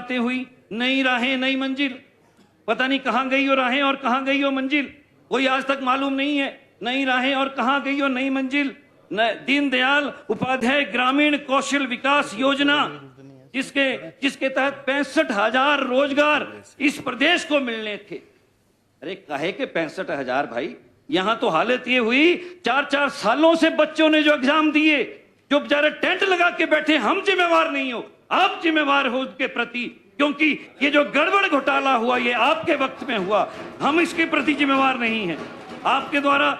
बातें हुई, नई राहें नई मंजिल, पता नहीं कहां गई हो राहें और कहां गई हो मंजिल, कोई आज तक मालूम नहीं है। नई राहें और कहां गई हो नई मंजिल। दीनदयाल उपाध्याय ग्रामीण कौशल विकास योजना, जिसके तहत 65,000 रोजगार इस प्रदेश को मिलने थे। अरे काहे के 65,000 भाई, यहां तो हालत ये हुई 4-4 सालों से बच्चों ने जो एग्जाम दिए, जो बेचारे टेंट लगा के बैठे, हम जिम्मेवार नहीं हो, आप जिम्मेवार हो उसके प्रति, क्योंकि ये जो गड़बड़ घोटाला हुआ ये आपके वक्त में हुआ, हम इसके प्रति जिम्मेवार नहीं हैं। आपके द्वारा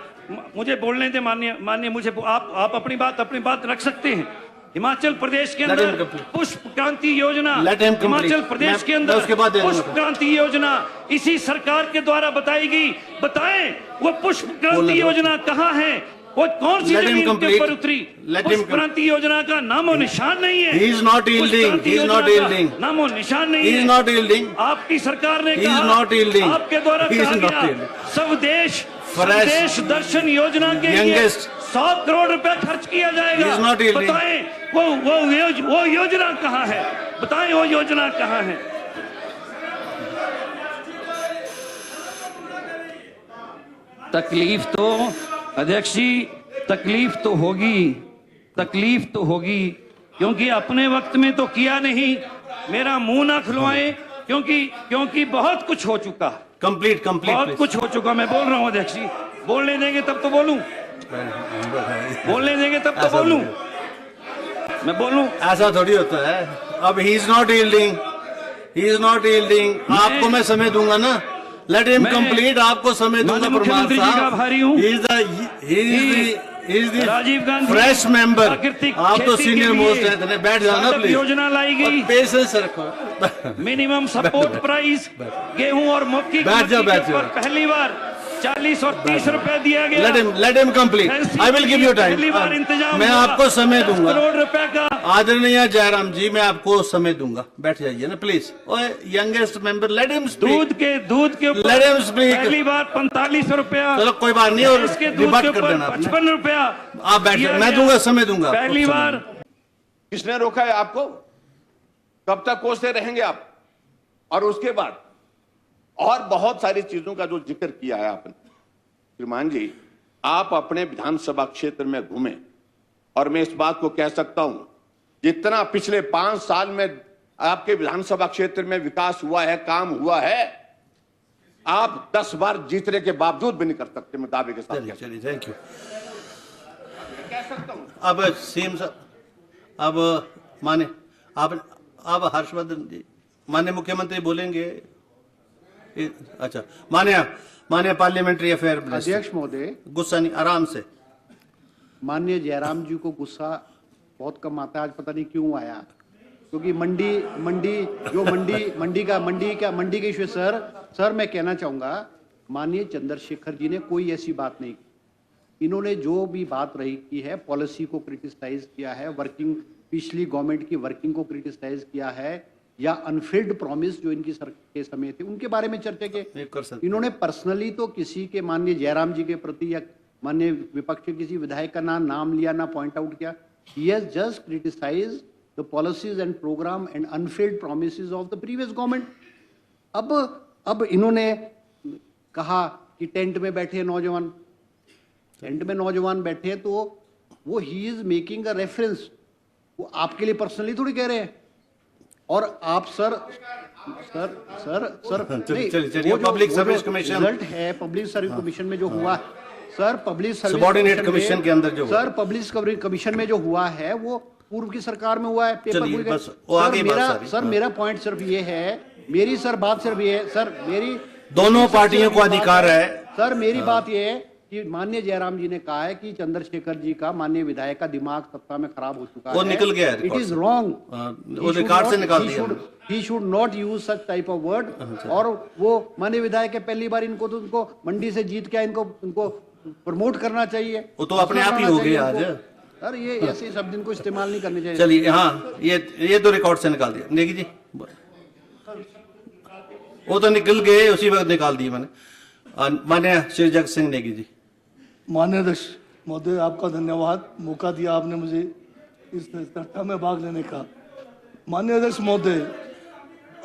मुझे बोलने दे माननीय मुझे, आप अपनी बात रख सकते हैं। हिमाचल प्रदेश के अंदर पुष्प क्रांति योजना, हिमाचल प्रदेश के अंदर पुष्प क्रांति योजना इसी सरकार के द्वारा बताई गई। बताएं वो पुष्प क्रांति योजना कहाँ है, वो कौन सी जमीन के ऊपर उतरी? पुष्प क्रांति योजना का नामो निशान नहीं है। He is not yielding. He is not yielding. नामो निशान नहीं है। He is not yielding. आपकी सरकार ने He is not yielding. आपके द्वारा कहा गया स्वदेश दर्शन योजना के लिए 100 करोड़ रुपए खर्च किया जाएगा। बताएं वो योजना कहाँ है? बताएं वो योजना कहाँ है? तकलीफ तो अध्यक्ष जी, तकलीफ तो होगी, क्योंकि अपने वक्त में तो किया नहीं। मेरा मुंह ना खुलवाएं, क्योंकि बहुत कुछ हो चुका है। कंप्लीट बहुत कुछ हो चुका। मैं बोल रहा हूँ अध्यक्ष जी, बोलने देंगे तब तो बोलूं, बोलने देंगे तब तो बोलूं, मैं बोलूं। ऐसा थोड़ी होता है। अब ही इज नॉट यील्डिंग, आपको मैं समय दूंगा ना, लेट हिम कंप्लीट, आपको समय दूंगा। मुख्यमंत्री जी का आभारी हूँ। राजीव गांधी फ्रेश मेंबर, आप तो सीनियर मोस्ट हैं, बैठ जाना प्लीज। योजना लाई गई, पेशेंस रखो। मिनिमम सपोर्ट प्राइस गेहूं और मक्की पर पहली बार 40 और 30 रुपए दिया गया। Let him complete, I will give you time. पहली बार इंतजाम, मैं आपको समय दूंगा। करोड़ रुपए का। आदरणीय जयराम जी, मैं आपको समय दूंगा, बैठ जाइए ना please. Youngest member, let him speak. दूध के ऊपर लेट हिम स्पीक। पहली बार 45 रुपया। चलो कोई बात नहीं, और इसके दूध के ऊपर 55 रुपया। आप बैठ, मैं दूंगा, समय दूंगा। पहली बार। किसने रोका है आपको? कब तक कोसते रहेंगे आप? और उसके बाद और बहुत सारी चीजों का जो जिक्र किया है आपने, श्रीमान जी, आप अपने विधानसभा क्षेत्र में घूमे, और मैं इस बात को कह सकता हूं, जितना पिछले 5 साल में आपके विधानसभा क्षेत्र में विकास हुआ है, काम हुआ है, आप 10 बार जीतने के बावजूद भी नहीं कर सकते। मैं दावे के साथ चलिए, थैंक यू। कह सकता हूं। अब सीएम साहब, अब माने अब हर्षवर्धन जी, माननीय मुख्यमंत्री बोलेंगे। अच्छा, माननीय पार्लियामेंट्री अफेयर अध्यक्ष महोदय, गुस्सा नहीं, आराम से। माननीय जयराम जी को गुस्सा बहुत कम आता है, आज पता नहीं क्यों आया, क्योंकि मंडी के इश्यू। सर मैं कहना चाहूंगा, माननीय चंद्रशेखर जी ने कोई ऐसी बात नहीं की। इन्होंने जो भी बात रही की है, पॉलिसी को क्रिटिसाइज किया है, पिछली गवर्नमेंट की वर्किंग को क्रिटिसाइज किया है, या अनफिल्ड प्रॉमिस जो इनकी सर के समय थे उनके बारे में चर्चा के। इन्होंने पर्सनली तो किसी के, माननीय जयराम जी के प्रति या माननीय विपक्ष के किसी विधायक का नाम लिया, ना पॉइंट आउट किया। He has just criticised the policies and program and unfulfilled promises of the previous government. अब इन्होंने कहा कि टेंट में बैठे नौजवान, बैठे, तो वो he is making a reference, वो आपके लिए पर्सनली थोड़ी कह रहे हैं। और आप sir public service commission result है, पब्लिक सर्विस कमीशन में जो हुआ, sir public service subordinate commission के अंदर जो, सर पब्लिक कमीशन में जो हुआ है वो पूर्व की सरकार में हुआ है। पेपर मेरा पॉइंट सिर्फ ये है, मेरी बात सिर्फ ये है, सर मेरी दोनों पार्टियों को अधिकार है। सर मेरी बात ये है कि माननीय जयराम जी ने कहा है कि चंद्रशेखर जी का, माननीय विधायक का दिमाग सत्ता में खराब हो चुका है, वो निकल गया है, इट इज रॉन्ग, वो रिकॉर्ड से निकाल दिया। He should not use such type of word. और वो माननीय विधायक है, पहली बार इनको मंडी से जीत के इनको प्रमोट करना चाहिए। वो तो अपने आप ही हो गया आज। सर ये ऐसे शब्द इनको इस्तेमाल नहीं करने चाहिए। चलिए, हाँ, ये तो रिकॉर्ड से निकाल दिया। नेगी जी, वो तो निकल गए, उसी वक्त निकाल दिए मैंने। माननीय श्री जगत सिंह नेगी जी। माननीय अध्यक्ष महोदय, आपका धन्यवाद, मौका दिया आपने मुझे इस चर्चा में भाग लेने का। माननीय अध्यक्ष महोदय,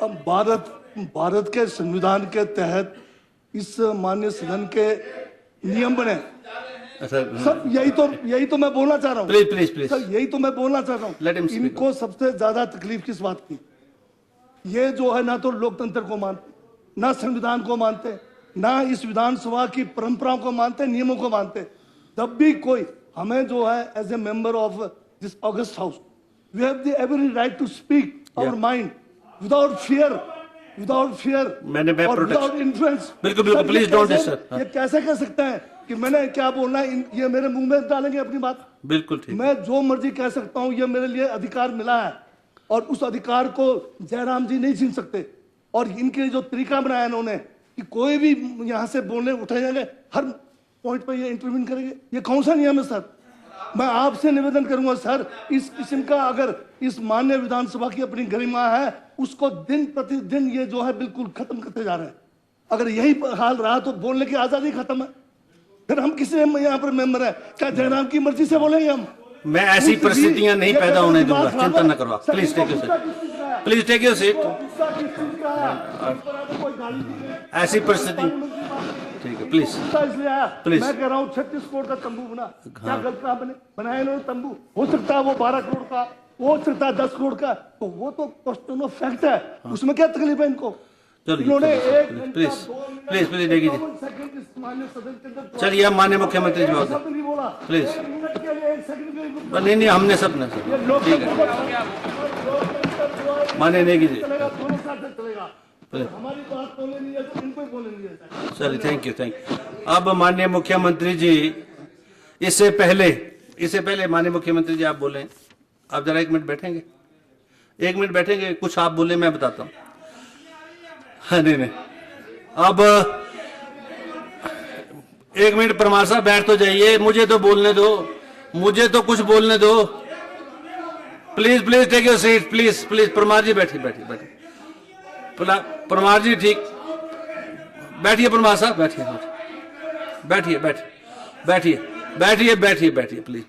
अब भारत के संविधान के तहत इस माननीय सदन के नियम बने। सर यही तो मैं बोलना चाह रहा हूँ। प्लीज सर यही तो मैं बोलना चाह रहा Let him हूँ। speak. इनको सबसे ज्यादा तकलीफ किस बात की? ये जो है ना तो लोकतंत्र को मानते, ना संविधान को मानते, ना इस विधानसभा की परंपराओं को मानते, नियमों को मानते। तब भी कोई हमें जो है as a member of this august house, we have the every right to speak our mind without fear मैं और protest- विदाउट इन्फ्लुएंस। बिल्कुल, please don't disturb। ये कैसे कर सकते हैं कि मैंने क्या बोलना है, ये मेरे मुंह में डालेंगे अपनी बात? बिल्कुल ठीक। मैं जो मर्जी कह सकता हूं, ये मेरे लिए अधिकार मिला है और उस अधिकार को जयराम जी नहीं छीन सकते। और इनके जो तरीका बनाया इन्होंने कि कोई भी यहां से बोलने उठे जाएंगे, हर पॉइंट पे ये इंटरव्यू करेंगे, ये कौन सा नियम है सर? मैं आपसे निवेदन करूंगा सर, इस किस्म का अगर इस माननीय विधानसभा की अपनी गरिमा है, उसको दिन प्रतिदिन ये जो है बिल्कुल खत्म करते जा रहे हैं। अगर यही हाल रहा तो बोलने की आजादी खत्म है। फिर हम किस यहाँ पर मेंबर है? क्या जयराम की मर्जी से बोलेंगे हम? मैं ऐसी परिस्थितियां नहीं पैदा होने दूंगा, चिंता न करो। Please take your seat, please take your seat. ऐसी परिस्थिति ठीक है, प्लीज इसलिए आया। Please. मैं कह रहा हूँ 36 करोड़ का तंबू बना, क्या गलत कहा बने? बनाया इन्होंने तंबू, हो सकता है वो 12 करोड़ का, हो सकता है 10 करोड़ का, तो वो तो क्वेश्चन ऑफ फैक्ट है, उसमें क्या तकलीफ है इनको? इन्होंने प्लीज देखिए। चलिए आप माननीय मुख्यमंत्री जी बात प्लीज। नहीं हमने सब ने ठीक है, माने नहीं कीजिए। हमारी बात बोलने नहीं है तो इनको ही बोलने नहीं है। चलिए थैंक यू। अब माननीय मुख्यमंत्री जी, इससे पहले माननीय मुख्यमंत्री जी आप बोले, आप जरा 1 मिनट बैठेंगे? 1 मिनट बैठेंगे, कुछ आप बोले मैं बताता हूँ। हाँ नहीं अब 1 मिनट परमार साहब बैठ तो जाइए, मुझे तो बोलने दो, मुझे तो कुछ बोलने दो। Please take your seat, please Parmar ji बैठिए। परमार जी ठीक, बैठिए परमार साहब, बैठिए प्लीज।